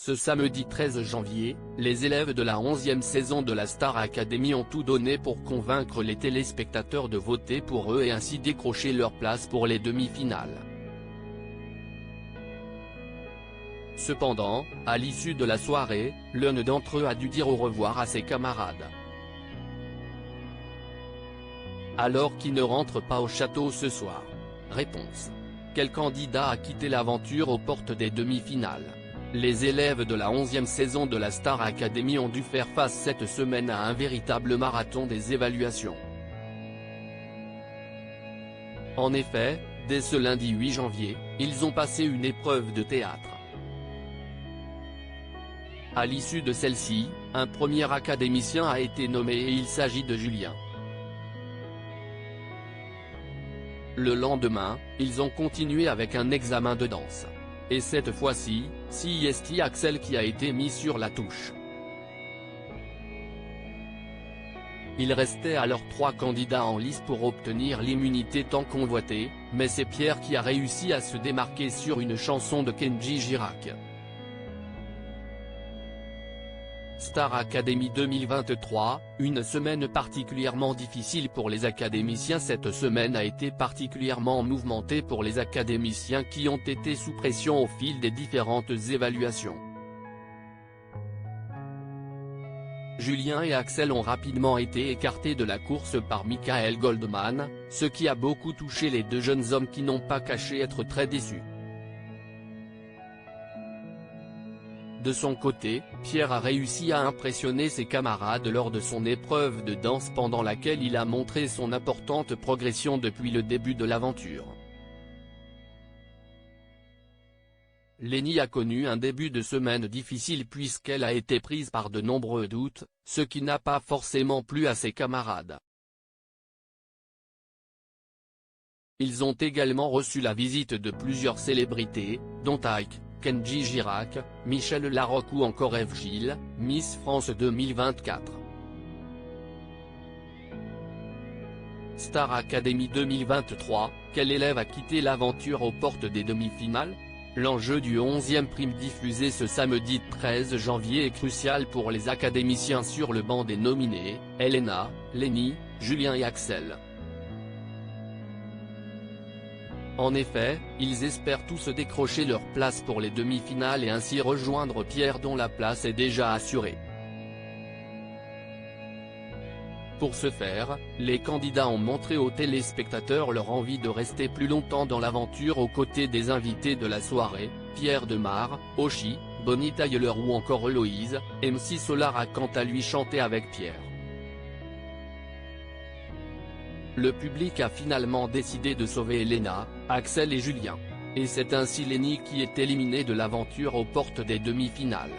Ce samedi 13 janvier, les élèves de la 11e saison de la Star Academy ont tout donné pour convaincre les téléspectateurs de voter pour eux et ainsi décrocher leur place pour les demi-finales. Cependant, à l'issue de la soirée, l'un d'entre eux a dû dire au revoir à ses camarades. Alors qui ne rentre pas au château ce soir? Réponse. Quel candidat a quitté l'aventure aux portes des demi-finales? Les élèves de la 11e saison de la Star Academy ont dû faire face cette semaine à un véritable marathon des évaluations. En effet, dès ce lundi 8 janvier, ils ont passé une épreuve de théâtre. À l'issue de celle-ci, un premier académicien a été nommé et il s'agit de Julien. Le lendemain, ils ont continué avec un examen de danse. Et cette fois-ci, c'est Axel qui a été mis sur la touche. Il restait alors 3 candidats en lice pour obtenir l'immunité tant convoitée, mais c'est Pierre qui a réussi à se démarquer sur une chanson de Kenji Girac. Star Academy 2023, une semaine particulièrement difficile pour les académiciens. Cette semaine a été particulièrement mouvementée pour les académiciens qui ont été sous pression au fil des différentes évaluations. Julien et Axel ont rapidement été écartés de la course par Michael Goldman, ce qui a beaucoup touché les deux jeunes hommes qui n'ont pas caché être très déçus. De son côté, Pierre a réussi à impressionner ses camarades lors de son épreuve de danse pendant laquelle il a montré son importante progression depuis le début de l'aventure. Lenny a connu un début de semaine difficile puisqu'elle a été prise par de nombreux doutes, ce qui n'a pas forcément plu à ses camarades. Ils ont également reçu la visite de plusieurs célébrités, dont Ike, Kenji Girac, Michel Larocque ou encore Eve Gilles, Miss France 2024. Star Academy 2023, quel élève a quitté l'aventure aux portes des demi-finales? L'enjeu du 11e prime diffusé ce samedi 13 janvier est crucial pour les académiciens sur le banc des nominés, Elena, Lenny, Julien et Axel. En effet, ils espèrent tous décrocher leur place pour les demi-finales et ainsi rejoindre Pierre dont la place est déjà assurée. Pour ce faire, les candidats ont montré aux téléspectateurs leur envie de rester plus longtemps dans l'aventure aux côtés des invités de la soirée, Pierre Demar, Oshi, Bonnie Tyler ou encore Héloïse. MC Solar a quant à lui chanté avec Pierre. Le public a finalement décidé de sauver Elena, Axel et Julien. Et c'est ainsi Lenny qui est éliminé de l'aventure aux portes des demi-finales.